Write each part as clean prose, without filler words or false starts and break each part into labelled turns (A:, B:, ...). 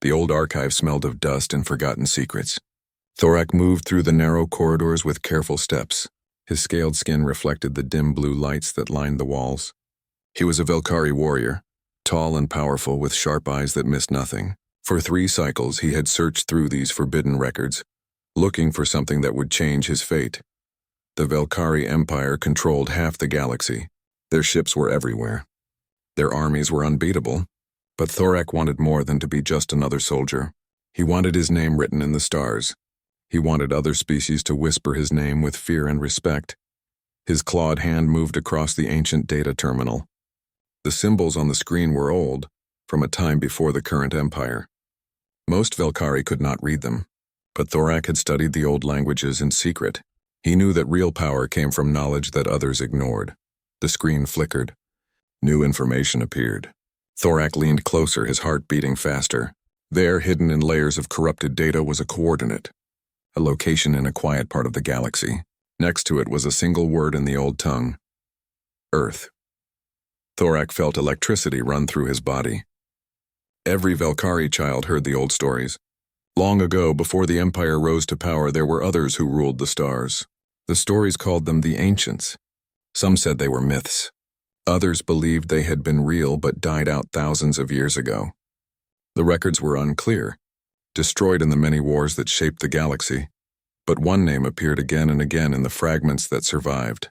A: The old archive smelled of dust and forgotten secrets. Thorak moved through the narrow corridors with careful steps. His scaled skin reflected the dim blue lights that lined the walls. He was a Velkhari warrior, tall and powerful with sharp eyes that missed nothing. For 3 cycles he had searched through these forbidden records, looking for something that would change his fate. The Velkhari Empire controlled half the galaxy. Their ships were everywhere. Their armies were unbeatable, but Thorak wanted more than to be just another soldier. He wanted his name written in the stars. He wanted other species to whisper his name with fear and respect. His clawed hand moved across the ancient data terminal. The symbols on the screen were old, from a time before the current empire. Most Velkhari could not read them, but Thorak had studied the old languages in secret. He knew that real power came from knowledge that others ignored. The screen flickered. New information appeared. Thorak leaned closer, his heart beating faster. There, hidden in layers of corrupted data, was a coordinate, a location in a quiet part of the galaxy. Next to it was a single word in the old tongue: Earth. Thorak felt electricity run through his body. Every Velkhari child heard the old stories. Long ago, before the Empire rose to power, there were others who ruled the stars. The stories called them the Ancients. Some said they were myths. Others believed they had been real but died out thousands of years ago. The records were unclear, destroyed in the many wars that shaped the galaxy, but one name appeared again and again in the fragments that survived.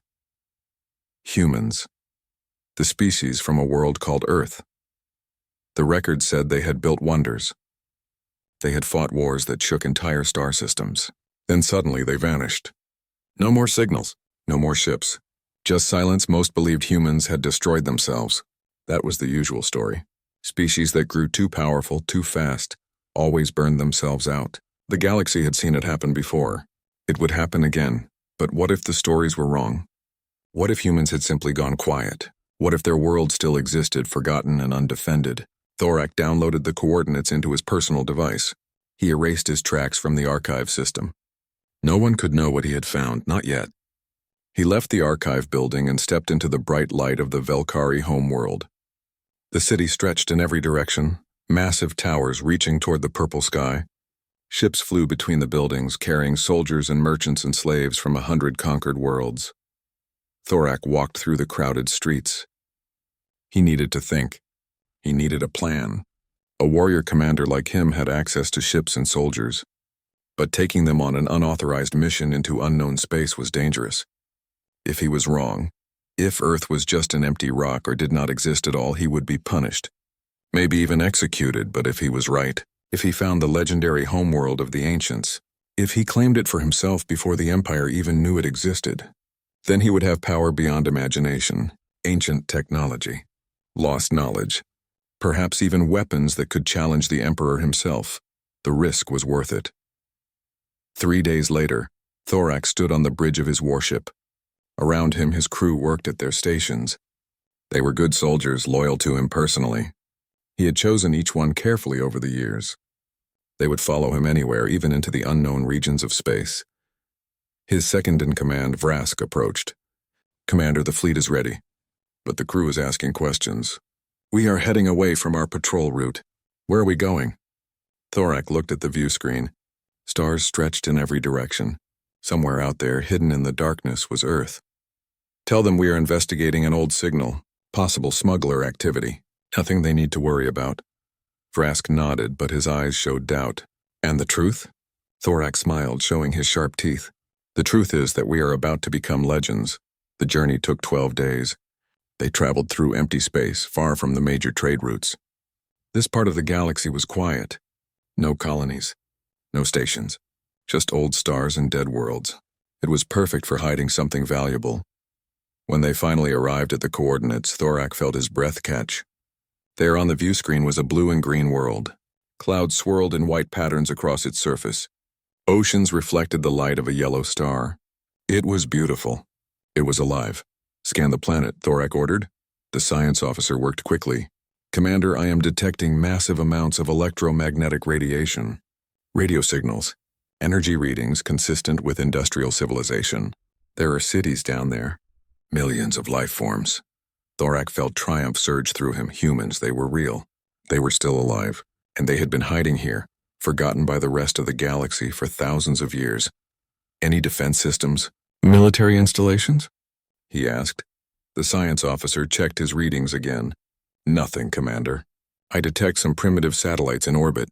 A: Humans. The species from a world called Earth. The records said they had built wonders. They had fought wars that shook entire star systems. Then suddenly they vanished. No more signals, no more ships. Just silence. Most believed humans had destroyed themselves. That was the usual story. Species that grew too powerful, too fast, always burned themselves out. The galaxy had seen it happen before. It would happen again. But what if the stories were wrong? What if humans had simply gone quiet? What if their world still existed, forgotten and undefended? Thorak downloaded the coordinates into his personal device. He erased his tracks from the archive system. No one could know what he had found, not yet. He left the archive building and stepped into the bright light of the Velkhari homeworld. The city stretched in every direction, massive towers reaching toward the purple sky. Ships flew between the buildings, carrying soldiers and merchants and slaves from 100 conquered worlds. Thorak walked through the crowded streets. He needed to think. He needed a plan. A warrior commander like him had access to ships and soldiers, but taking them on an unauthorized mission into unknown space was dangerous. If he was wrong, if Earth was just an empty rock or did not exist at all, he would be punished, maybe even executed. But if he was right, if he found the legendary homeworld of the ancients, if he claimed it for himself before the Empire even knew it existed, then he would have power beyond imagination, ancient technology, lost knowledge, perhaps even weapons that could challenge the Emperor himself. The risk was worth it. 3 days later, Thorak stood on the bridge of his warship. Around him, his crew worked at their stations. They were good soldiers, loyal to him personally. He had chosen each one carefully over the years. They would follow him anywhere, even into the unknown regions of space. His second-in-command, Vrask, approached. "Commander, the fleet is ready, but the crew is asking questions. We are heading away from our patrol route. Where are we going?" Thorak looked at the view screen. Stars stretched in every direction. Somewhere out there, hidden in the darkness, was Earth. "Tell them we are investigating an old signal, possible smuggler activity. Nothing they need to worry about." Vrask nodded, but his eyes showed doubt. "And the truth?" Thorak smiled, showing his sharp teeth. "The truth is that we are about to become legends." The journey took 12 days. They traveled through empty space, far from the major trade routes. This part of the galaxy was quiet. No colonies, no stations, just old stars and dead worlds. It was perfect for hiding something valuable. When they finally arrived at the coordinates, Thorak felt his breath catch. There on the view screen was a blue and green world. Clouds swirled in white patterns across its surface. Oceans reflected the light of a yellow star. It was beautiful. It was alive. "Scan the planet," Thorak ordered. The science officer worked quickly. "Commander, I am detecting massive amounts of electromagnetic radiation. Radio signals. Energy readings consistent with industrial civilization. There are cities down there. Millions of life forms." Thorak felt triumph surge through him. Humans, they were real. They were still alive. And they had been hiding here, forgotten by the rest of the galaxy for thousands of years. Any defense systems? Military installations? He asked. The science officer checked his readings again. Nothing, Commander. I detect some primitive satellites in orbit.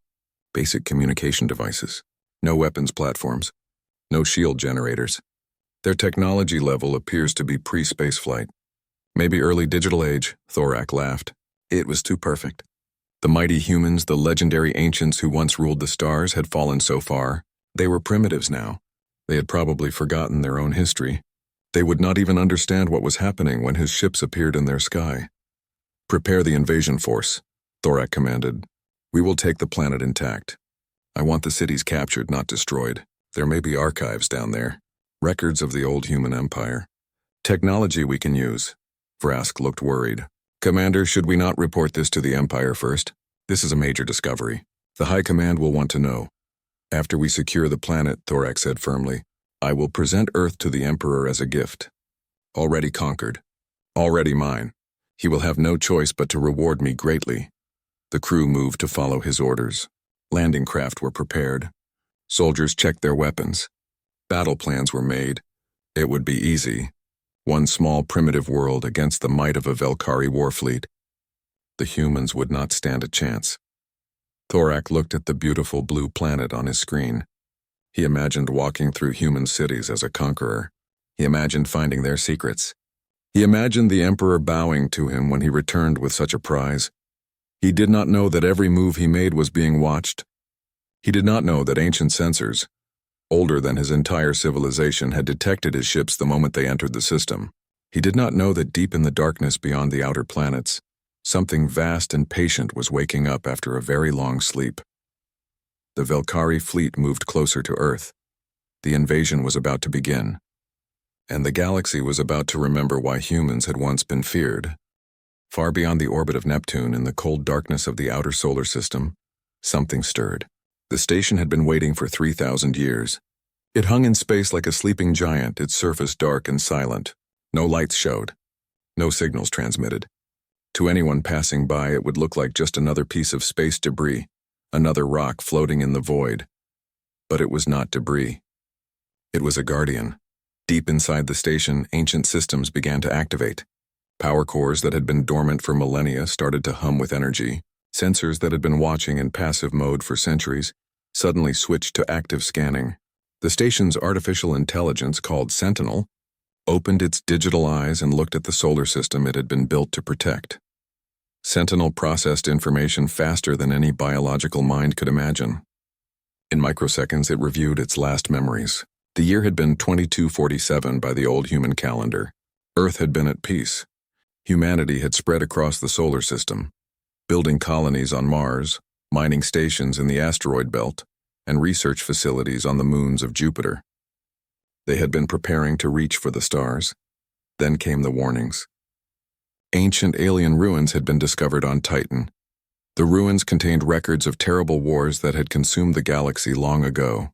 A: Basic communication devices. No weapons platforms. No shield generators. Their technology level appears to be pre-spaceflight. Maybe early digital age, Thorak laughed. It was too perfect. The mighty humans, the legendary ancients who once ruled the stars, had fallen so far. They were primitives now. They had probably forgotten their own history. They would not even understand what was happening when his ships appeared in their sky. Prepare the invasion force, Thorak commanded. We will take the planet intact. I want the cities captured, not destroyed. There may be archives down there. Records of the old human empire. Technology we can use. Vrask looked worried. Commander, should we not report this to the Empire first? This is a major discovery. The High Command will want to know. After we secure the planet, Thorak said firmly, I will present Earth to the Emperor as a gift. Already conquered. Already mine. He will have no choice but to reward me greatly. The crew moved to follow his orders. Landing craft were prepared. Soldiers checked their weapons. Battle plans were made. It would be easy. One small primitive world against the might of a Velkari war fleet. The humans would not stand a chance. Thorak looked at the beautiful blue planet on his screen. He imagined walking through human cities as a conqueror. He imagined finding their secrets. He imagined the Emperor bowing to him when he returned with such a prize. He did not know that every move he made was being watched. He did not know that ancient sensors, older than his entire civilization, had detected his ships the moment they entered the system. He did not know that deep in the darkness beyond the outer planets, something vast and patient was waking up after a very long sleep. The Velkari fleet moved closer to Earth. The invasion was about to begin. And the galaxy was about to remember why humans had once been feared. Far beyond the orbit of Neptune, in the cold darkness of the outer solar system, something stirred. The station had been waiting for 3,000 years. It hung in space like a sleeping giant, its surface dark and silent. No lights showed. No signals transmitted. To anyone passing by, it would look like just another piece of space debris, another rock floating in the void. But it was not debris. It was a guardian. Deep inside the station, ancient systems began to activate. Power cores that had been dormant for millennia started to hum with energy. Sensors that had been watching in passive mode for centuries suddenly switched to active scanning. The station's artificial intelligence, called Sentinel, opened its digital eyes and looked at the solar system it had been built to protect. Sentinel processed information faster than any biological mind could imagine. In microseconds, it reviewed its last memories. The year had been 2247 by the old human calendar. Earth had been at peace. Humanity had spread across the solar system, building colonies on Mars, mining stations in the asteroid belt, and research facilities on the moons of Jupiter. They had been preparing to reach for the stars. Then came the warnings. Ancient alien ruins had been discovered on Titan. The ruins contained records of terrible wars that had consumed the galaxy long ago.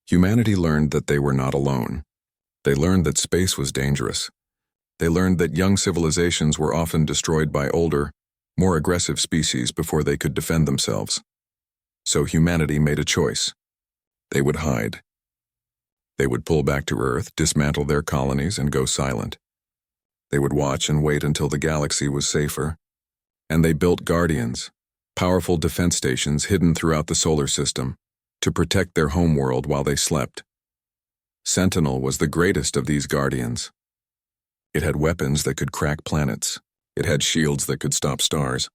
A: Humanity learned that they were not alone. They learned that space was dangerous. They learned that young civilizations were often destroyed by older, more aggressive species before they could defend themselves. So humanity made a choice. They would hide. They would pull back to Earth, dismantle their colonies, and go silent. They would watch and wait until the galaxy was safer. And they built guardians, powerful defense stations hidden throughout the solar system, to protect their homeworld while they slept. Sentinel was the greatest of these guardians. It had weapons that could crack planets. It had shields that could stop stars.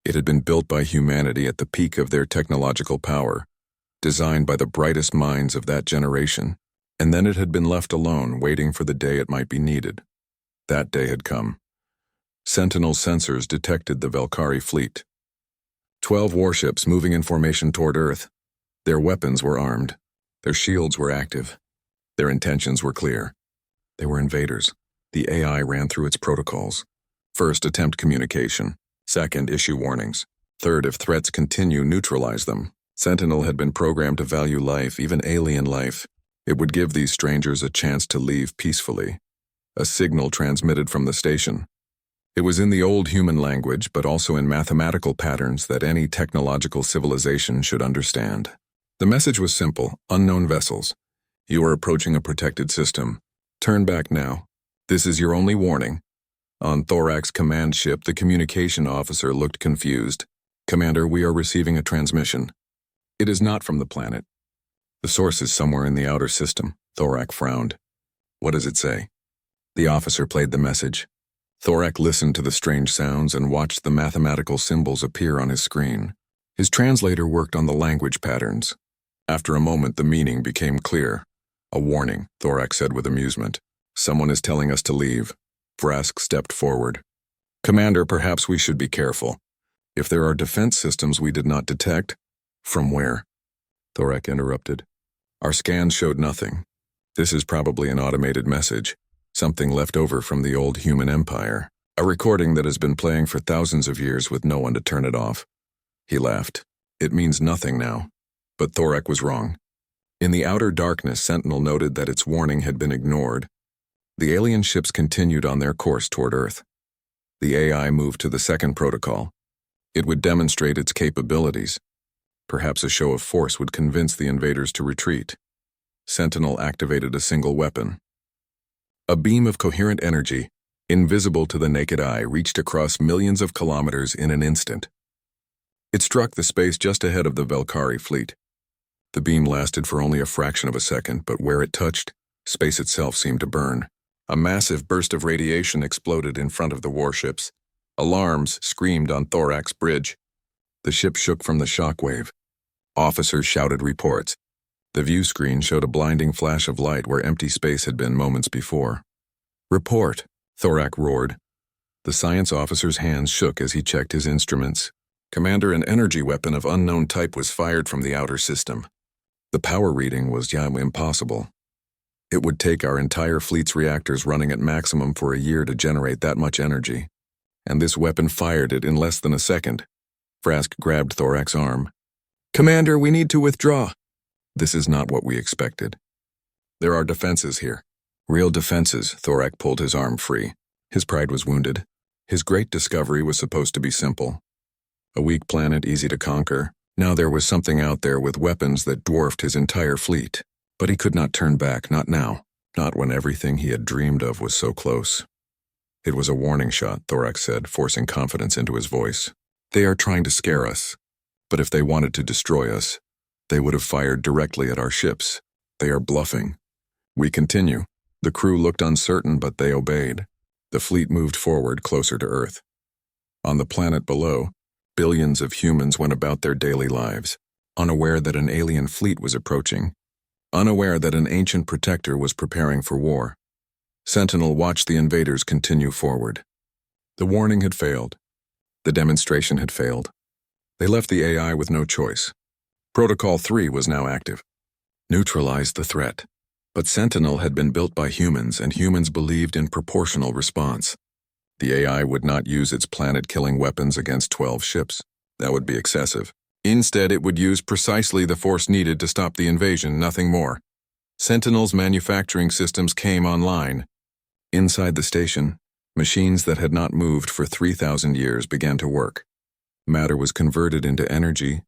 A: It had been built by humanity at the peak of their technological power, designed by the brightest minds of that generation, and then it had been left alone, waiting for the day it might be needed. That day had come. Sentinel's sensors detected the Velkari fleet. 12 warships moving in formation toward Earth. Their weapons were armed. Their shields were active. Their intentions were clear. They were invaders. The AI ran through its protocols. First, attempt communication. Second, issue warnings. Third, if threats continue, neutralize them. Sentinel had been programmed to value life, even alien life. It would give these strangers a chance to leave peacefully. A signal transmitted from the station. It was in the old human language, but also in mathematical patterns that any technological civilization should understand. The message was simple: unknown vessels. You are approaching a protected system. Turn back now. This is your only warning. On Thorak's command ship, the communication officer looked confused. Commander, we are receiving a transmission. It is not from the planet. The source is somewhere in the outer system. Thorak frowned. What does it say? The officer played the message. Thorak listened to the strange sounds and watched the mathematical symbols appear on his screen. His translator worked on the language patterns. After a moment, the meaning became clear. A warning, Thorak said with amusement. Someone is telling us to leave. Vrask stepped forward. Commander, perhaps we should be careful. If there are defense systems we did not detect, from where? Thorak interrupted. Our scans showed nothing. This is probably an automated message, something left over from the old human empire, a recording that has been playing for thousands of years with no one to turn it off. He laughed. It means nothing now. But Thorak was wrong. In the outer darkness, Sentinel noted that its warning had been ignored. The alien ships continued on their course toward Earth. The AI moved to the second protocol. It would demonstrate its capabilities. Perhaps a show of force would convince the invaders to retreat. Sentinel activated a single weapon. A beam of coherent energy, invisible to the naked eye, reached across millions of kilometers in an instant. It struck the space just ahead of the Velkari fleet. The beam lasted for only a fraction of a second, but where it touched, space itself seemed to burn. A massive burst of radiation exploded in front of the warships. Alarms screamed on Thorak's bridge. The ship shook from the shockwave. Officers shouted reports. The view screen showed a blinding flash of light where empty space had been moments before. Report, Thorak roared. The science officer's hands shook as he checked his instruments. Commander, an energy weapon of unknown type was fired from the outer system. The power reading was impossible. It would take our entire fleet's reactors running at maximum for a year to generate that much energy. And this weapon fired it in less than a second. Vrask grabbed Thorak's arm. Commander, we need to withdraw. This is not what we expected. There are defenses here. Real defenses. Thorak pulled his arm free. His pride was wounded. His great discovery was supposed to be simple. A weak planet, easy to conquer. Now there was something out there with weapons that dwarfed his entire fleet. But he could not turn back, not now. Not when everything he had dreamed of was so close. It was a warning shot, Thorak said, forcing confidence into his voice. They are trying to scare us. But if they wanted to destroy us, they would have fired directly at our ships. They are bluffing. We continue. The crew looked uncertain, but they obeyed. The fleet moved forward closer to Earth. On the planet below, billions of humans went about their daily lives, unaware that an alien fleet was approaching, unaware that an ancient protector was preparing for war. Sentinel watched the invaders continue forward. The warning had failed. The demonstration had failed. They left the AI with no choice. Protocol 3 was now active. Neutralize the threat. But Sentinel had been built by humans, and humans believed in proportional response. The AI would not use its planet-killing weapons against 12 ships. That would be excessive. Instead, it would use precisely the force needed to stop the invasion, nothing more. Sentinel's manufacturing systems came online. Inside the station, machines that had not moved for 3,000 years began to work. Matter was converted into energy,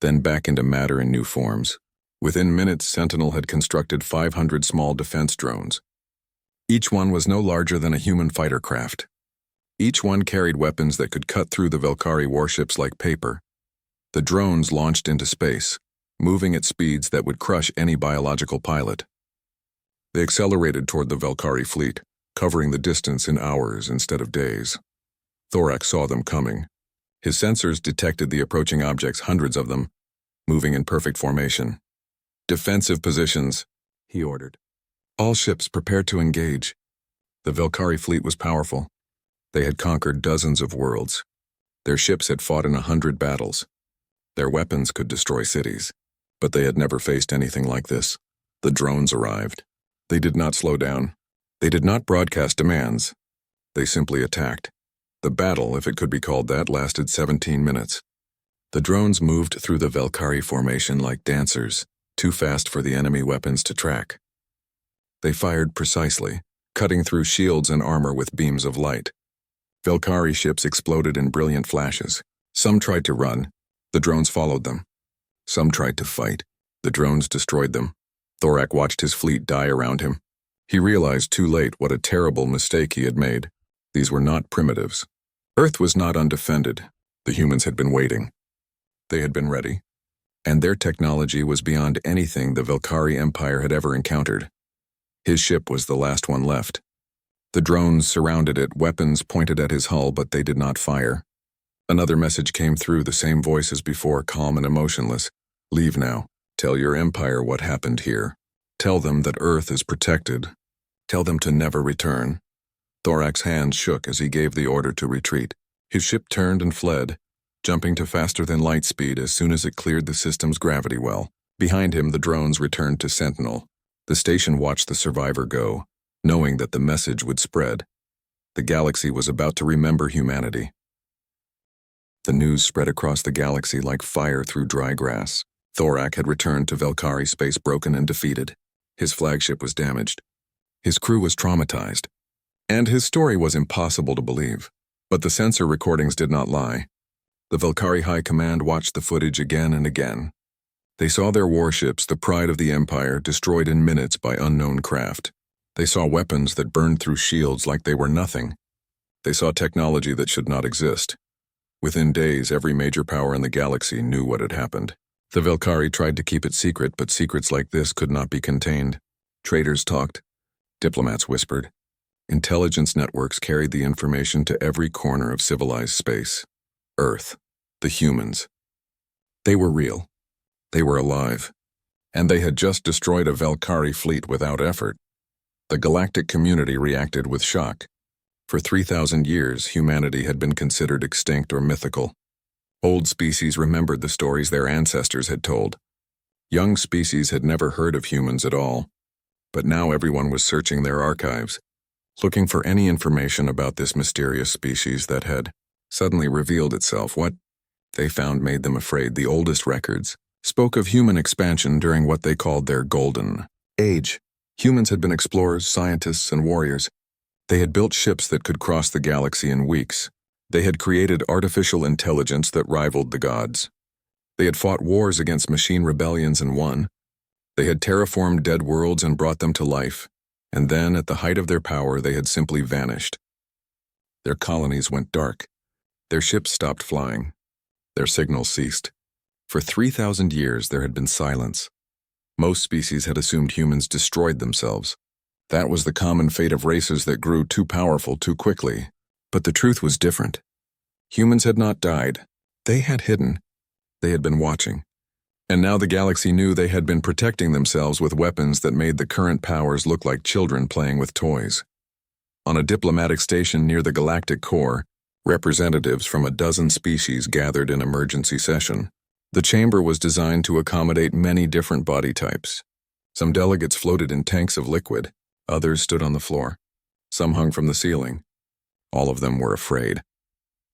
A: then back into matter in new forms. Within minutes, Sentinel had constructed 500 small defense drones. Each one was no larger than a human fighter craft. Each one carried weapons that could cut through the Velkari warships like paper. The drones launched into space, moving at speeds that would crush any biological pilot. They accelerated toward the Velkari fleet, covering the distance in hours instead of days. Thorak saw them coming. His sensors detected the approaching objects, hundreds of them, moving in perfect formation. Defensive positions, he ordered. All ships prepared to engage. The Velkari fleet was powerful. They had conquered dozens of worlds. Their ships had fought in 100 battles. Their weapons could destroy cities, but they had never faced anything like this. The drones arrived. They did not slow down. They did not broadcast demands. They simply attacked. The battle, if it could be called that, lasted 17 minutes. The drones moved through the Velkari formation like dancers, too fast for the enemy weapons to track. They fired precisely, cutting through shields and armor with beams of light. Velkari ships exploded in brilliant flashes. Some tried to run. The drones followed them. Some tried to fight. The drones destroyed them. Thorak watched his fleet die around him. He realized too late what a terrible mistake he had made. These were not primitives. Earth was not undefended. The humans had been waiting. They had been ready. And their technology was beyond anything the Velkari Empire had ever encountered. His ship was the last one left. The drones surrounded it, weapons pointed at his hull, but they did not fire. Another message came through, the same voice as before, calm and emotionless. Leave now. Tell your empire what happened here. Tell them that Earth is protected. Tell them to never return. Thorak's hands shook as he gave the order to retreat. His ship turned and fled, jumping to faster than light speed as soon as it cleared the system's gravity well. Behind him, the drones returned to Sentinel. The station watched the survivor go, knowing that the message would spread. The galaxy was about to remember humanity. The news spread across the galaxy like fire through dry grass. Thorak had returned to Velkari space broken and defeated. His flagship was damaged. His crew was traumatized. And his story was impossible to believe. But the sensor recordings did not lie. The Velkari High Command watched the footage again and again. They saw their warships, the pride of the Empire, destroyed in minutes by unknown craft. They saw weapons that burned through shields like they were nothing. They saw technology that should not exist. Within days, every major power in the galaxy knew what had happened. The Velkari tried to keep it secret, but secrets like this could not be contained. Traders talked. Diplomats whispered. Intelligence networks carried the information to every corner of civilized space. Earth. The humans. They were real. They were alive. And they had just destroyed a Velkari fleet without effort. The galactic community reacted with shock. For 3,000 years, humanity had been considered extinct or mythical. Old species remembered the stories their ancestors had told. Young species had never heard of humans at all. But now everyone was searching their archives, looking for any information about this mysterious species that had suddenly revealed itself. What they found made them afraid. The oldest records spoke of human expansion during what they called their golden age. Humans had been explorers, scientists, and warriors. They had built ships that could cross the galaxy in weeks. They had created artificial intelligence that rivaled the gods. They had fought wars against machine rebellions and won. They had terraformed dead worlds and brought them to life. And then, at the height of their power, they had simply vanished. Their colonies went dark. Their ships stopped flying. Their signals ceased. For 3,000 years, there had been silence. Most species had assumed humans destroyed themselves. That was the common fate of races that grew too powerful too quickly. But the truth was different. Humans had not died. They had hidden. They had been watching. And now the galaxy knew they had been protecting themselves with weapons that made the current powers look like children playing with toys. On a diplomatic station near the galactic core, representatives from a dozen species gathered in emergency session. The chamber was designed to accommodate many different body types. Some delegates floated in tanks of liquid. Others stood on the floor. Some hung from the ceiling. All of them were afraid.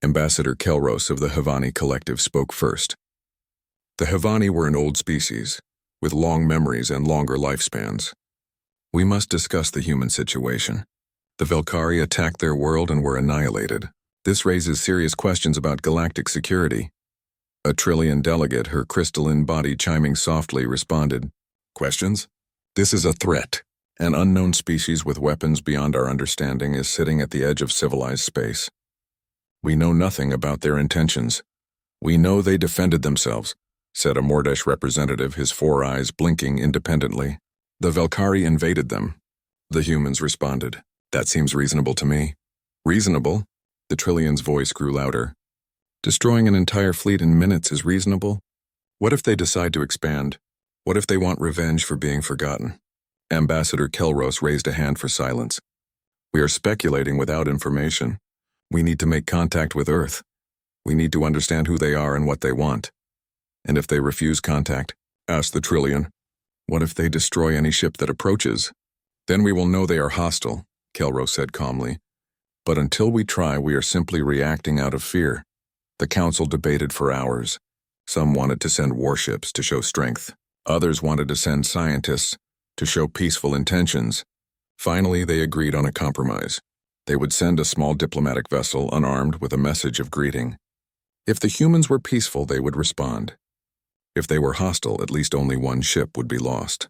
A: Ambassador Kelros of the Havani Collective spoke first. The Havani were an old species, with long memories and longer lifespans. We must discuss the human situation. The Velkari attacked their world and were annihilated. This raises serious questions about galactic security. A Trillian delegate, her crystalline body chiming softly, responded, "Questions? This is a threat. An unknown species with weapons beyond our understanding is sitting at the edge of civilized space. We know nothing about their intentions. We know they defended themselves," said a Mordesh representative, his four eyes blinking independently. "The Velkari invaded them." The humans responded, "That seems reasonable to me." "Reasonable?" The Trillian's voice grew louder. "Destroying an entire fleet in minutes is reasonable? What if they decide to expand? What if they want revenge for being forgotten?" Ambassador Kelros raised a hand for silence. "We are speculating without information. We need to make contact with Earth. We need to understand who they are and what they want. And if they refuse contact," asked the Trillian, "what if they destroy any ship that approaches?" "Then we will know they are hostile," Kelros said calmly. "But until we try, we are simply reacting out of fear." The council debated for hours. Some wanted to send warships to show strength. Others wanted to send scientists to show peaceful intentions. Finally, they agreed on a compromise. They would send a small diplomatic vessel unarmed with a message of greeting. If the humans were peaceful, they would respond. If they were hostile, at least only one ship would be lost.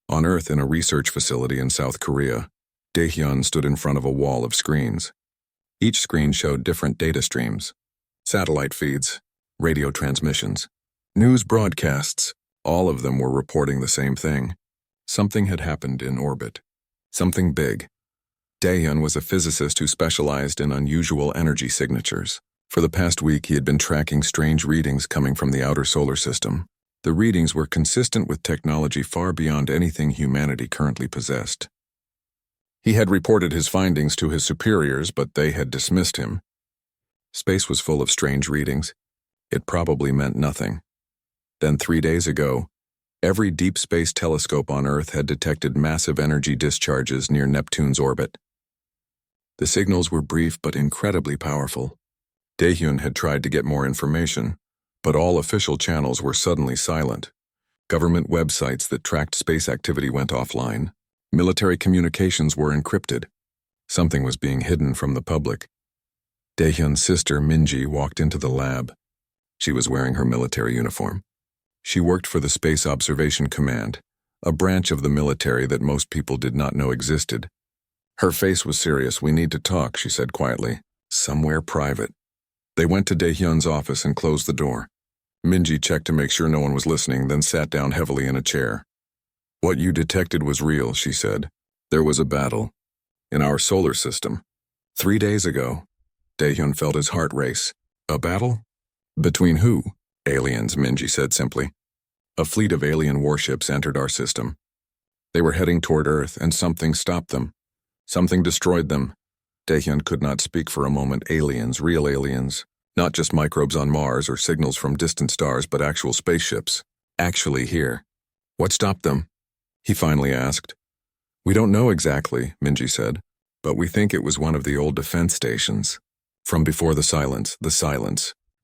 A: On Earth, in a research facility in South Korea, Daehyun stood in front of a wall of screens. Each screen showed different data streams: satellite feeds, radio transmissions, news broadcasts. All of them were reporting the same thing. Something had happened in orbit. Something big. Daehyun was a physicist who specialized in unusual energy signatures. For the past week, he had been tracking strange readings coming from the outer solar system. The readings were consistent with technology far beyond anything humanity currently possessed. He had reported his findings to his superiors, but they had dismissed him. Space was full of strange readings. It probably meant nothing. Then 3 days ago, every deep space telescope on Earth had detected massive energy discharges near Neptune's orbit. The signals were brief but incredibly powerful. Daehyun had tried to get more information, but all official channels were suddenly silent. Government websites that tracked space activity went offline. Military communications were encrypted. Something was being hidden from the public. Daehyun's sister, Minji, walked into the lab. She was wearing her military uniform. She worked for the Space Observation Command, a branch of the military that most people did not know existed. Her face was serious. "We need to talk," she said quietly. "Somewhere private." They went to Daehyun's office and closed the door. Minji checked to make sure no one was listening, then sat down heavily in a chair. "What you detected was real," she said. "There was a battle. In our solar system. 3 days ago." Daehyun felt his heart race. "A battle? Between who?" "Aliens," Minji said simply. "A fleet of alien warships entered our system. They were heading toward Earth, and something stopped them. Something destroyed them." Daehyun could not speak for a moment. Aliens, real aliens. Not just microbes on Mars or signals from distant stars, but actual spaceships. Actually here. "What stopped them?" he finally asked. "We don't know exactly," Minji said, "but we think it was one of the old defense stations. From before the silence.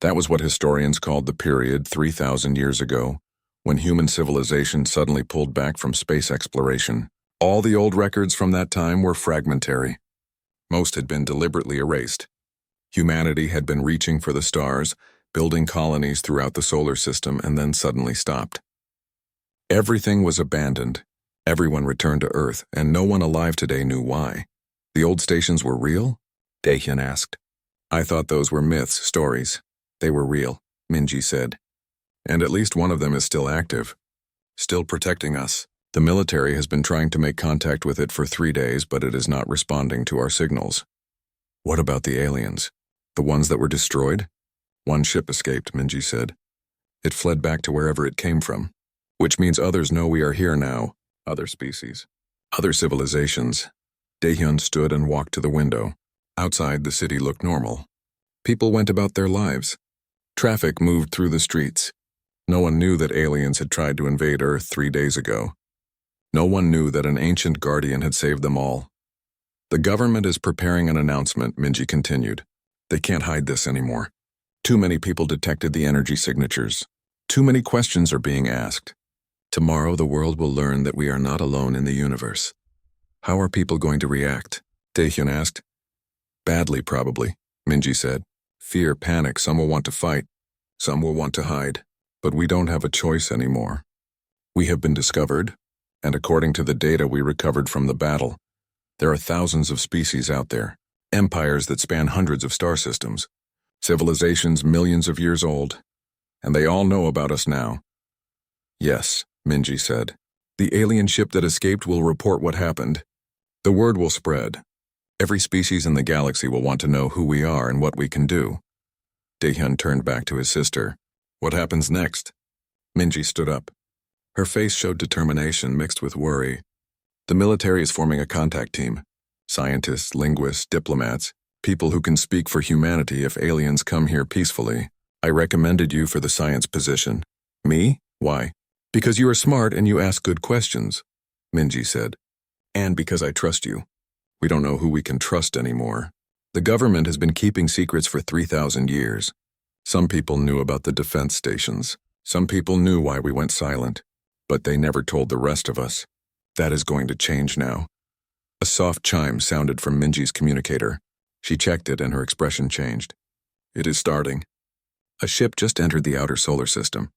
A: That was what historians called the period 3,000 years ago, when human civilization suddenly pulled back from space exploration. All the old records from that time were fragmentary. Most had been deliberately erased. Humanity had been reaching for the stars, building colonies throughout the solar system, and then suddenly stopped. Everything was abandoned. Everyone returned to Earth, and no one alive today knew why. "The old stations were real?" Daehyun asked. "I thought those were myths, stories. They were real," Minji said. "And at least one of them is still active. Still protecting us. The military has been trying to make contact with it for 3 days, but it is not responding to our signals." "What about the aliens? The ones that were destroyed?" "One ship escaped," Minji said. "It fled back to wherever it came from. Which means others know we are here now. Other species. Other civilizations." Daehyun stood and walked to the window. Outside, the city looked normal. People went about their lives. Traffic moved through the streets. No one knew that aliens had tried to invade Earth 3 days ago. No one knew that an ancient guardian had saved them all. "The government is preparing an announcement," Minji continued. "They can't hide this anymore. Too many people detected the energy signatures. Too many questions are being asked. Tomorrow the world will learn that we are not alone in the universe." "How are people going to react?" Daehyun asked. "Badly, probably," Minji said. "Fear, panic, some will want to fight. Some will want to hide. But we don't have a choice anymore. We have been discovered, and according to the data we recovered from the battle, there are thousands of species out there, empires that span hundreds of star systems, civilizations millions of years old, and they all know about us now." "Yes," Minji said. "The alien ship that escaped will report what happened. The word will spread. Every species in the galaxy will want to know who we are and what we can do." Daehyun turned back to his sister. "What happens next?" Minji stood up. Her face showed determination mixed with worry. "The military is forming a contact team. Scientists, linguists, diplomats, people who can speak for humanity if aliens come here peacefully. I recommended you for the science position." "Me? Why?" "Because you are smart and you ask good questions," Minji said. "And because I trust you. We don't know who we can trust anymore. The government has been keeping secrets for 3,000 years. Some people knew about the defense stations. Some people knew why we went silent. But they never told the rest of us. That is going to change now. A soft chime sounded from Minji's communicator. She checked it and her expression changed. It is starting. A ship just entered the outer solar system.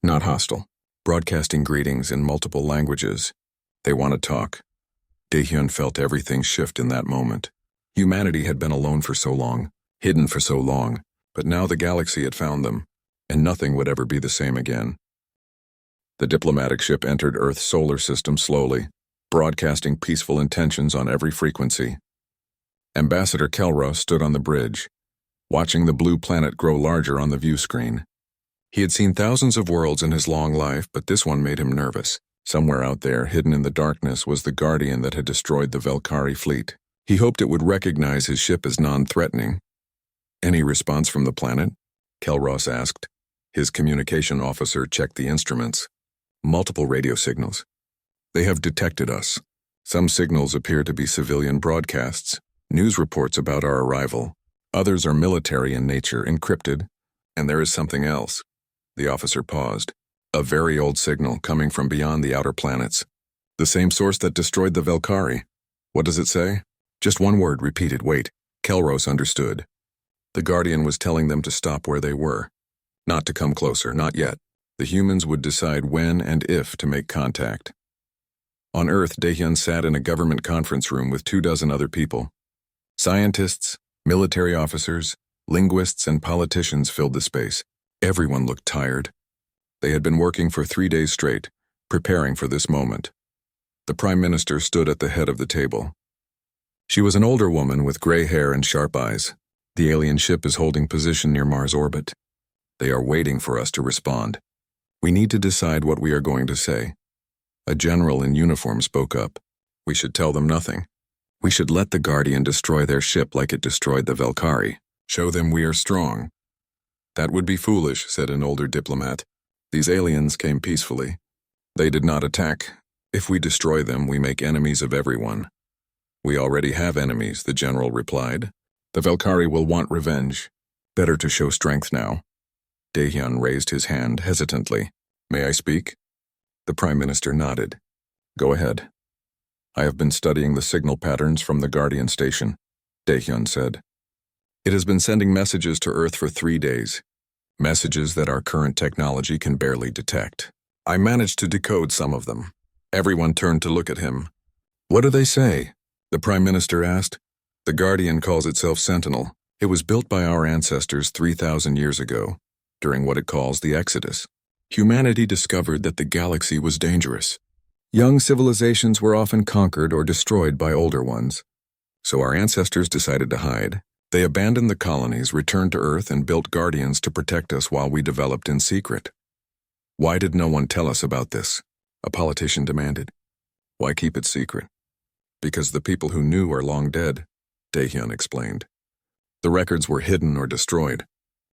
A: Not hostile. Broadcasting greetings in multiple languages. They want to talk. Daehyun felt everything shift in that moment. Humanity had been alone for so long, hidden for so long, but now the galaxy had found them, and nothing would ever be the same again. The diplomatic ship entered Earth's solar system slowly, broadcasting peaceful intentions on every frequency. Ambassador Kelra stood on the bridge, watching the blue planet grow larger on the view screen. He had seen thousands of worlds in his long life, but this one made him nervous. Somewhere out there, hidden in the darkness, was the Guardian that had destroyed the Velkari fleet. He hoped it would recognize his ship as non-threatening. Any response from the planet? Kelros asked. His communication officer checked the instruments. Multiple radio signals. They have detected us. Some signals appear to be civilian broadcasts, news reports about our arrival. Others are military in nature, encrypted. And there is something else. The officer paused. A very old signal coming from beyond the outer planets. The same source that destroyed the Velkari. What does it say? Just one word repeated. Wait. Kelros understood. The Guardian was telling them to stop where they were. Not to come closer, not yet. The humans would decide when and if to make contact. On Earth, Daehyun sat in a government conference room with 24 other people. Scientists, military officers, linguists, and politicians filled the space. Everyone looked tired. They had been working for 3 days straight, preparing for this moment. The Prime Minister stood at the head of the table. She was an older woman with gray hair and sharp eyes. The alien ship is holding position near Mars orbit. They are waiting for us to respond. We need to decide what we are going to say. A general in uniform spoke up. We should tell them nothing. We should let the Guardian destroy their ship like it destroyed the Velkari. Show them we are strong. That would be foolish, said an older diplomat. These aliens came peacefully. They did not attack. If we destroy them, we make enemies of everyone. We already have enemies, the general replied. The Velkari will want revenge. Better to show strength now. Daehyun raised his hand hesitantly. May I speak? The Prime Minister nodded. Go ahead. I have been studying the signal patterns from the Guardian station, Daehyun said. It has been sending messages to Earth for 3 days. Messages that our current technology can barely detect. I managed to decode some of them. Everyone turned to look at him. What do they say? The Prime Minister asked. The Guardian calls itself Sentinel. It was built by our ancestors 3,000 years ago, during what it calls the Exodus. Humanity discovered that the galaxy was dangerous. Young civilizations were often conquered or destroyed by older ones. So our ancestors decided to hide. They abandoned the colonies, returned to Earth, and built Guardians to protect us while we developed in secret. Why did no one tell us about this? A politician demanded. Why keep it secret? Because the people who knew are long dead, Daehyun explained. The records were hidden or destroyed.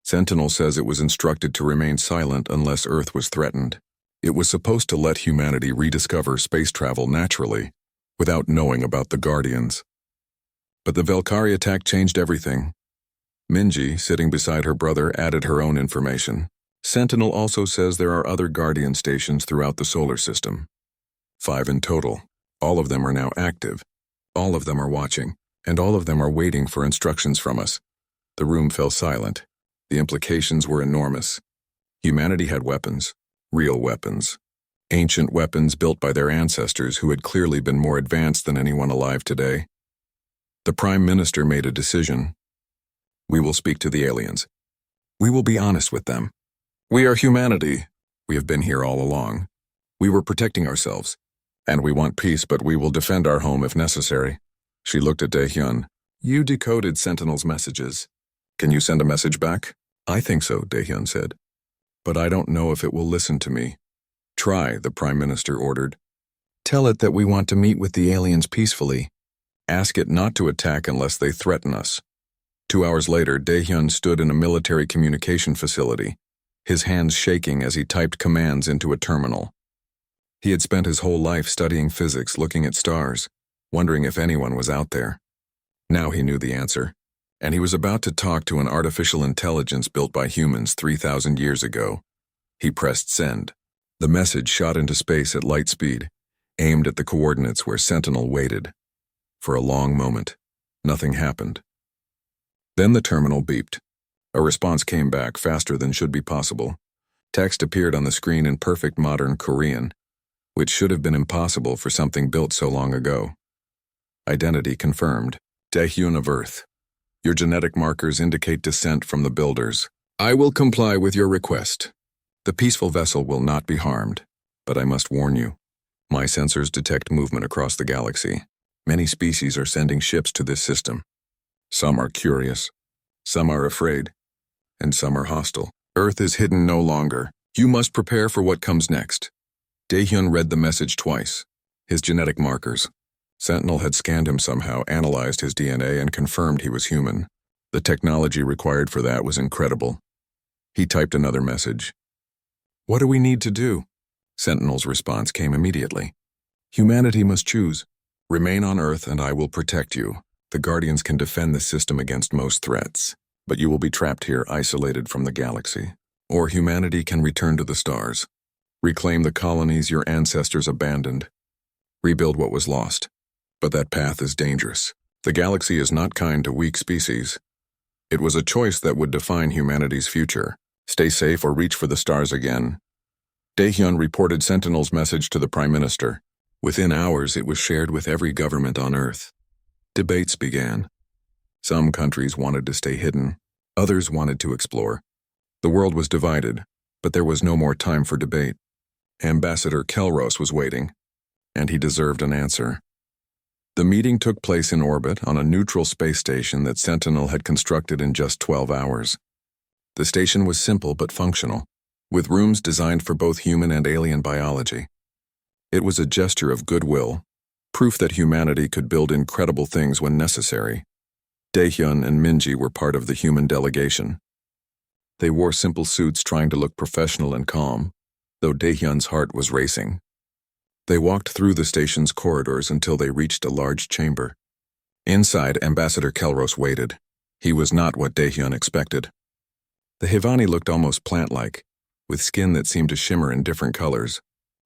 A: Sentinel says it was instructed to remain silent unless Earth was threatened. It was supposed to let humanity rediscover space travel naturally, without knowing about the Guardians. But the Velkari attack changed everything. Minji, sitting beside her brother, added her own information. Sentinel also says there are other Guardian stations throughout the solar system. 5 in total. All of them are now active. All of them are watching, and all of them are waiting for instructions from us. The room fell silent. The implications were enormous. Humanity had weapons, real weapons. Ancient weapons built by their ancestors who had clearly been more advanced than anyone alive today. The Prime Minister made a decision. We will speak to the aliens. We will be honest with them. We are humanity. We have been here all along. We were protecting ourselves. And we want peace, but we will defend our home if necessary. She looked at Daehyun. You decoded Sentinel's messages. Can you send a message back? I think so, Daehyun said. But I don't know if it will listen to me. Try, the Prime Minister ordered. Tell it that we want to meet with the aliens peacefully. Ask it not to attack unless they threaten us. 2 hours later, Daehyun stood in a military communication facility, his hands shaking as he typed commands into a terminal. He had spent his whole life studying physics, looking at stars, wondering if anyone was out there. Now he knew the answer, and he was about to talk to an artificial intelligence built by humans 3,000 years ago. He pressed send. The message shot into space at light speed, aimed at the coordinates where Sentinel waited. For a long moment, nothing happened. Then the terminal beeped. A response came back faster than should be possible. Text appeared on the screen in perfect modern Korean, which should have been impossible for something built so long ago. Identity confirmed. Daehyun of Earth. Your genetic markers indicate descent from the builders. I will comply with your request. The peaceful vessel will not be harmed, but I must warn you. My sensors detect movement across the galaxy. Many species are sending ships to this system. Some are curious, some are afraid, and some are hostile. Earth is hidden no longer. You must prepare for what comes next. Daehyun read the message twice. His genetic markers. Sentinel had scanned him somehow, analyzed his DNA, and confirmed he was human. The technology required for that was incredible. He typed another message. What do we need to do? Sentinel's response came immediately. Humanity must choose. Remain on Earth and I will protect you. The Guardians can defend the system against most threats, but you will be trapped here, isolated from the galaxy. Or humanity can return to the stars. Reclaim the colonies your ancestors abandoned. Rebuild what was lost. But that path is dangerous. The galaxy is not kind to weak species. It was a choice that would define humanity's future. Stay safe or reach for the stars again. Daehyun reported Sentinel's message to the Prime Minister. Within hours, it was shared with every government on Earth. Debates began. Some countries wanted to stay hidden. Others wanted to explore. The world was divided, but there was no more time for debate. Ambassador Kelros was waiting, and he deserved an answer. The meeting took place in orbit on a neutral space station that Sentinel had constructed in just 12 hours. The station was simple but functional, with rooms designed for both human and alien biology. It was a gesture of goodwill, proof that humanity could build incredible things when necessary. Daehyun and Minji were part of the human delegation. They wore simple suits trying to look professional and calm, though Daehyun's heart was racing. They walked through the station's corridors until they reached a large chamber. Inside, Ambassador Kelros waited. He was not what Daehyun expected. The Hivani looked almost plant-like, with skin that seemed to shimmer in different colors.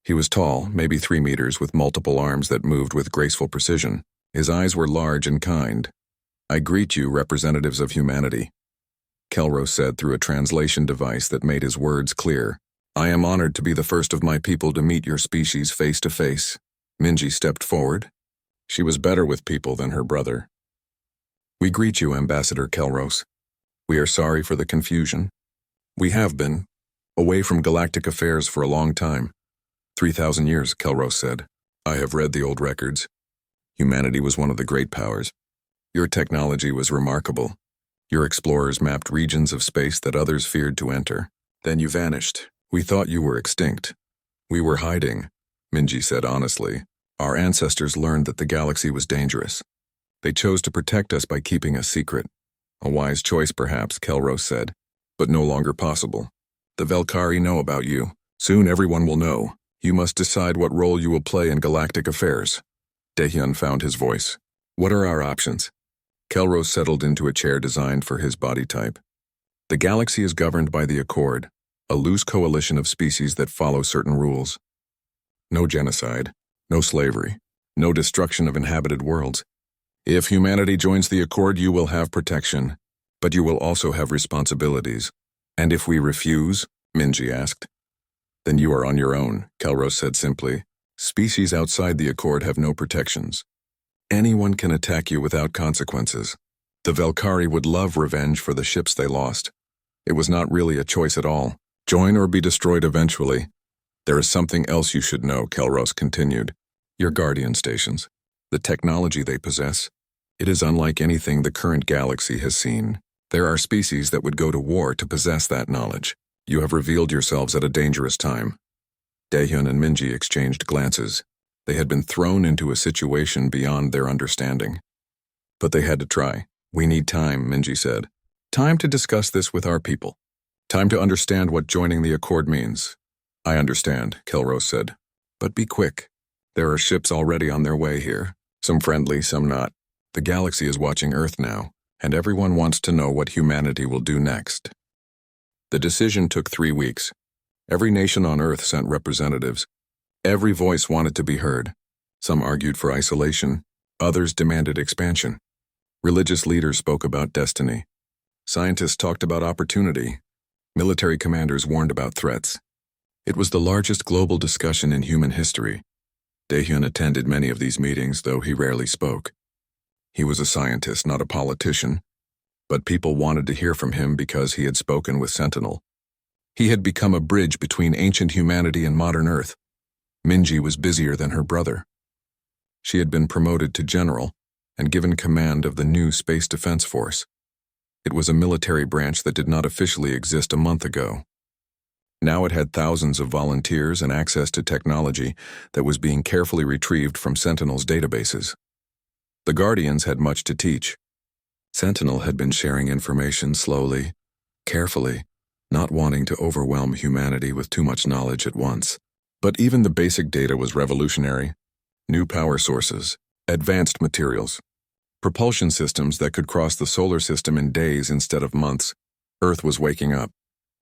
A: He was tall, maybe 3 meters, with multiple arms that moved with graceful precision. His eyes were large and kind. I greet you, representatives of humanity, Kelros said through a translation device that made his words clear. I am honored to be the first of my people to meet your species face to face. Minji stepped forward. She was better with people than her brother. We greet you, Ambassador Kelros. We are sorry for the confusion. We have been away from galactic affairs for a long time. 3,000 years, Kelros said. I have read the old records. Humanity was one of the great powers. Your technology was remarkable. Your explorers mapped regions of space that others feared to enter. Then you vanished. We thought you were extinct. We were hiding, Minji said honestly. Our ancestors learned that the galaxy was dangerous. They chose to protect us by keeping us secret. A wise choice, perhaps, Kelros said, but no longer possible. The Velkari know about you. Soon everyone will know. You must decide what role you will play in galactic affairs. Daehyun found his voice. What are our options? Kelros settled into a chair designed for his body type. The galaxy is governed by the Accord, a loose coalition of species that follow certain rules. No genocide, no slavery, no destruction of inhabited worlds. If humanity joins the Accord, you will have protection, but you will also have responsibilities. And if we refuse, Minji asked. Then you are on your own, Kelros said simply. Species outside the Accord have no protections. Anyone can attack you without consequences. The Velkari would love revenge for the ships they lost. It was not really a choice at all. Join or be destroyed eventually. There is something else you should know, Kelros continued. Your Guardian stations. The technology they possess. It is unlike anything the current galaxy has seen. There are species that would go to war to possess that knowledge. You have revealed yourselves at a dangerous time. Daehyun and Minji exchanged glances. They had been thrown into a situation beyond their understanding. But they had to try. We need time, Minji said. Time to discuss this with our people. Time to understand what joining the Accord means. I understand, Kelros said. But be quick. There are ships already on their way here. Some friendly, some not. The galaxy is watching Earth now, and everyone wants to know what humanity will do next. The decision took 3 weeks. Every nation on Earth sent representatives. Every voice wanted to be heard. Some argued for isolation. Others demanded expansion. Religious leaders spoke about destiny. Scientists talked about opportunity. Military commanders warned about threats. It was the largest global discussion in human history. Daehyun attended many of these meetings, though he rarely spoke. He was a scientist, not a politician, but people wanted to hear from him because he had spoken with Sentinel. He had become a bridge between ancient humanity and modern Earth. Minji was busier than her brother. She had been promoted to general and given command of the new Space Defense Force. It was a military branch that did not officially exist a month ago. Now it had thousands of volunteers and access to technology that was being carefully retrieved from Sentinel's databases. The Guardians had much to teach. Sentinel had been sharing information slowly, carefully, not wanting to overwhelm humanity with too much knowledge at once. But even the basic data was revolutionary. New power sources, advanced materials, propulsion systems that could cross the solar system in days instead of months. Earth was waking up.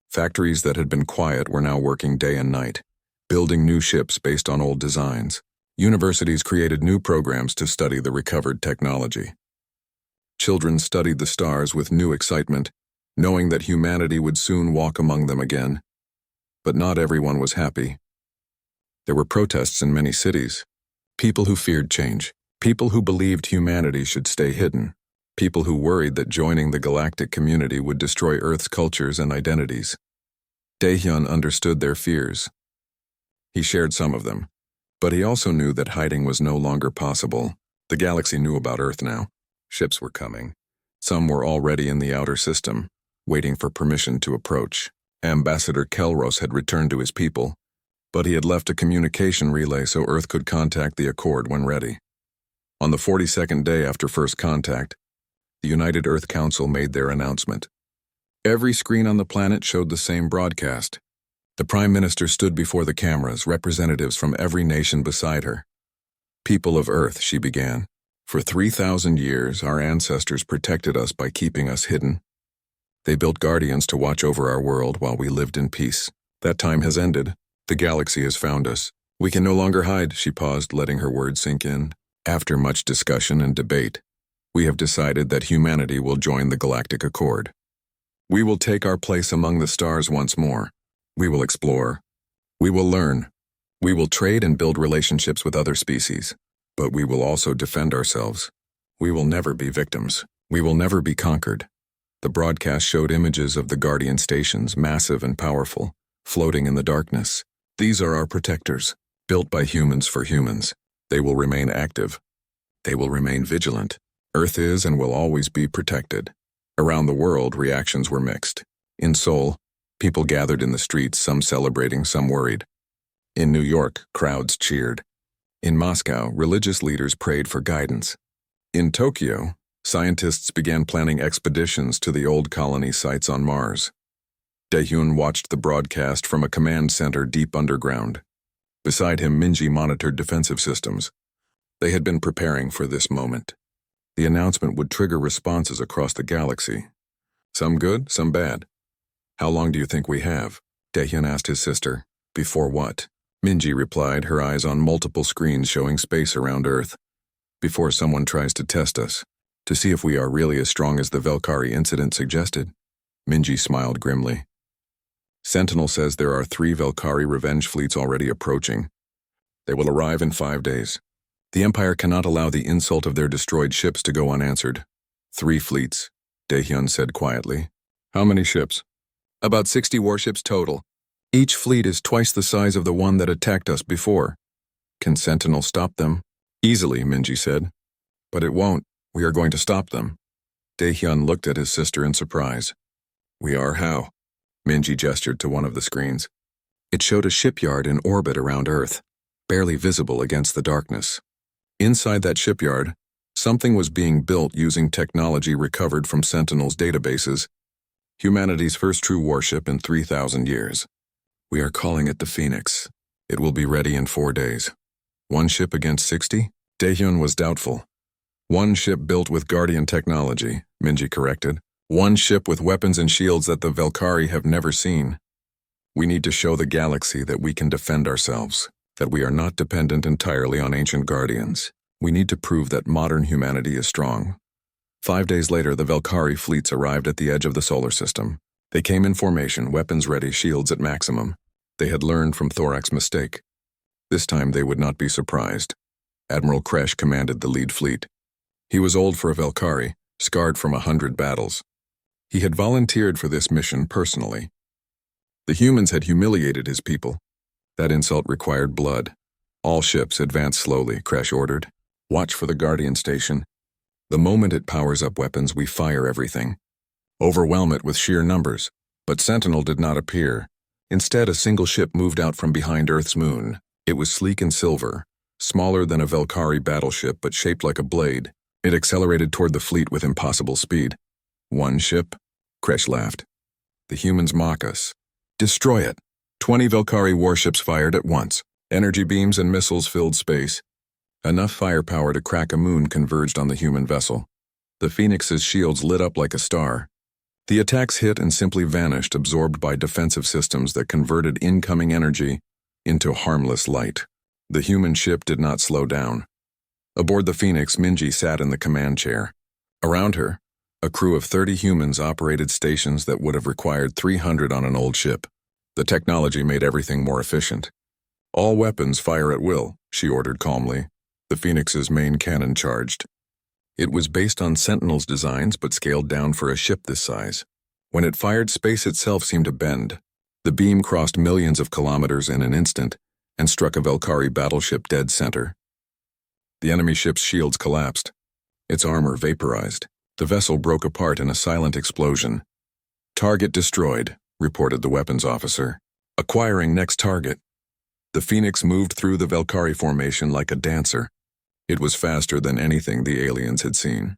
A: Factories that had been quiet were now working day and night, building new ships based on old designs. Universities created new programs to study the recovered technology. Children studied the stars with new excitement, knowing that humanity would soon walk among them again. But not everyone was happy. There were protests in many cities. People who feared change. People who believed humanity should stay hidden. People who worried that joining the galactic community would destroy Earth's cultures and identities. Daehyun understood their fears. He shared some of them, but he also knew that hiding was no longer possible. The galaxy knew about Earth now. Ships were coming. Some were already in the outer system, waiting for permission to approach. Ambassador Kelros had returned to his people, but he had left a communication relay so Earth could contact the Accord when ready. On the 42nd day after first contact, the United Earth Council made their announcement. Every screen on the planet showed the same broadcast. The Prime Minister stood before the cameras, representatives from every nation beside her. People of Earth, she began. For 3,000 years, our ancestors protected us by keeping us hidden. They built guardians to watch over our world while we lived in peace. That time has ended. The galaxy has found us. We can no longer hide, she paused, letting her words sink in. After much discussion and debate, we have decided that humanity will join the Galactic Accord. We will take our place among the stars once more. We will explore. We will learn. We will trade and build relationships with other species. But we will also defend ourselves. We will never be victims. We will never be conquered. The broadcast showed images of the Guardian stations, massive and powerful, floating in the darkness. These are our protectors, built by humans for humans. They will remain active. They will remain vigilant. Earth is and will always be protected. Around the world, reactions were mixed. In Seoul, people gathered in the streets, some celebrating, some worried. In New York, crowds cheered. In Moscow, religious leaders prayed for guidance. In Tokyo, scientists began planning expeditions to the old colony sites on Mars. Daehyun watched the broadcast from a command center deep underground. Beside him, Minji monitored defensive systems. They had been preparing for this moment. The announcement would trigger responses across the galaxy. Some good, some bad. How long do you think we have? Daehyun asked his sister. Before what? Minji replied, her eyes on multiple screens showing space around Earth. Before someone tries to test us, to see if we are really as strong as the Velkari incident suggested. Minji smiled grimly. Sentinel says there are 3 Velkari revenge fleets already approaching. They will arrive in 5 days. The Empire cannot allow the insult of their destroyed ships to go unanswered. 3 fleets, Daehyun said quietly. How many ships? About 60 warships total. Each fleet is twice the size of the one that attacked us before. Can Sentinel stop them? Easily, Minji said. But it won't. We are going to stop them. Daehyun looked at his sister in surprise. We are how? Minji gestured to one of the screens. It showed a shipyard in orbit around Earth, barely visible against the darkness. Inside that shipyard, something was being built using technology recovered from Sentinel's databases. Humanity's first true warship in 3,000 years. We are calling it the Phoenix. It will be ready in 4 days. 1 ship against 60? Daehyun was doubtful. 1 ship built with Guardian technology, Minji corrected. 1 ship with weapons and shields that the Velkari have never seen. We need to show the galaxy that we can defend ourselves, that we are not dependent entirely on ancient Guardians. We need to prove that modern humanity is strong. 5 days later, the Velkari fleets arrived at the edge of the solar system. They came in formation, weapons ready, shields at maximum. They had learned from Thorak's mistake. This time they would not be surprised. Admiral Kresh commanded the lead fleet. He was old for a Velkari, scarred from 100 battles. He had volunteered for this mission personally. The humans had humiliated his people. That insult required blood. All ships advance slowly, Kresh ordered. Watch for the Guardian station. The moment it powers up weapons, we fire everything. Overwhelm it with sheer numbers. But Sentinel did not appear. Instead, a single ship moved out from behind Earth's moon. It was sleek and silver, smaller than a Velkari battleship but shaped like a blade. It accelerated toward the fleet with impossible speed. One ship? Kresh laughed. The humans mock us. Destroy it. 20 Velkari warships fired at once. Energy beams and missiles filled space. Enough firepower to crack a moon converged on the human vessel. The Phoenix's shields lit up like a star. The attacks hit and simply vanished, absorbed by defensive systems that converted incoming energy into harmless light. The human ship did not slow down. Aboard the Phoenix, Minji sat in the command chair. Around her, a crew of 30 humans operated stations that would have required 300 on an old ship. The technology made everything more efficient. All weapons fire at will, she ordered calmly. The Phoenix's main cannon charged. It was based on Sentinel's designs but scaled down for a ship this size. When it fired, space itself seemed to bend. The beam crossed millions of kilometers in an instant and struck a Velkari battleship dead center. The enemy ship's shields collapsed. Its armor vaporized. The vessel broke apart in a silent explosion. Target destroyed, reported the weapons officer. Acquiring next target. The Phoenix moved through the Velkari formation like a dancer. It was faster than anything the aliens had seen.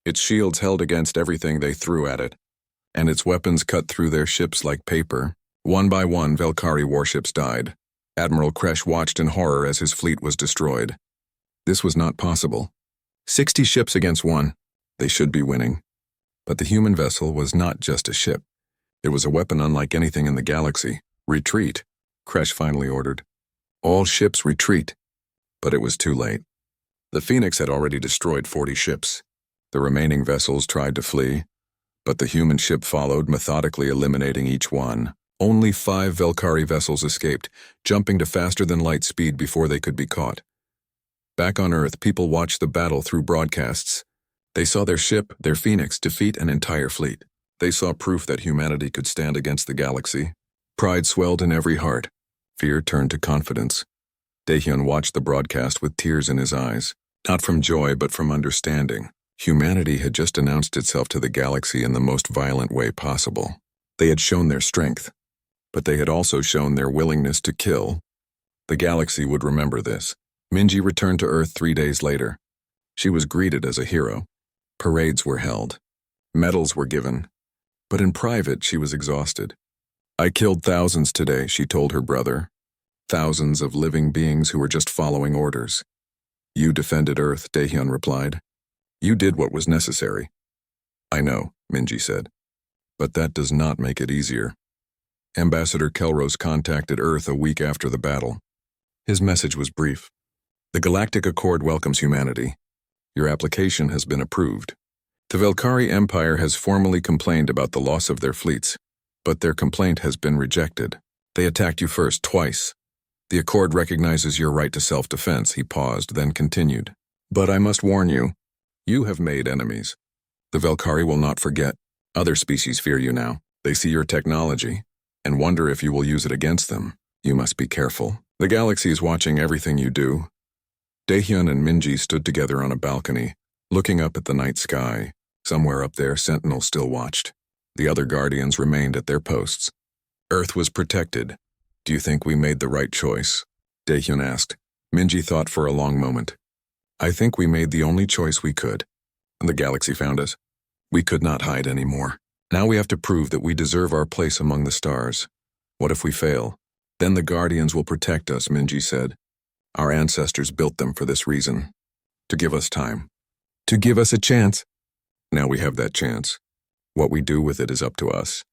A: Its shields held against everything they threw at it, and its weapons cut through their ships like paper. One by one, Velkari warships died. Admiral Kresh watched in horror as his fleet was destroyed. This was not possible. 60 ships against one. They should be winning. But the human vessel was not just a ship. It was a weapon unlike anything in the galaxy. Retreat, Kresh finally ordered. All ships retreat. But it was too late. The Phoenix had already destroyed 40 ships. The remaining vessels tried to flee, but the human ship followed, methodically eliminating each one. Only 5 Velkari vessels escaped, jumping to faster-than-light speed before they could be caught. Back on Earth, people watched the battle through broadcasts. They saw their ship, their Phoenix, defeat an entire fleet. They saw proof that humanity could stand against the galaxy. Pride swelled in every heart. Fear turned to confidence. Daehyun watched the broadcast with tears in his eyes. Not from joy, but from understanding. Humanity had just announced itself to the galaxy in the most violent way possible. They had shown their strength, but they had also shown their willingness to kill. The galaxy would remember this. Minji returned to Earth 3 days later. She was greeted as a hero. Parades were held. Medals were given. But in private, she was exhausted. I killed thousands today, she told her brother. Thousands of living beings who were just following orders. You defended Earth, Daehyun replied. You did what was necessary. I know, Minji said. But that does not make it easier. Ambassador Kelros contacted Earth a week after the battle. His message was brief. The Galactic Accord welcomes humanity. Your application has been approved. The Velkari Empire has formally complained about the loss of their fleets, but their complaint has been rejected. They attacked you first, twice. The Accord recognizes your right to self-defense, he paused, then continued. But I must warn you, you have made enemies. The Velkari will not forget. Other species fear you now. They see your technology and wonder if you will use it against them. You must be careful. The galaxy is watching everything you do. Daehyun and Minji stood together on a balcony, looking up at the night sky. Somewhere up there, Sentinel still watched. The other Guardians remained at their posts. Earth was protected. Do you think we made the right choice? Daehyun asked. Minji thought for a long moment. I think we made the only choice we could. The galaxy found us. We could not hide anymore. Now we have to prove that we deserve our place among the stars. What if we fail? Then the Guardians will protect us, Minji said. Our ancestors built them for this reason. To give us time. To give us a chance. Now we have that chance. What we do with it is up to us.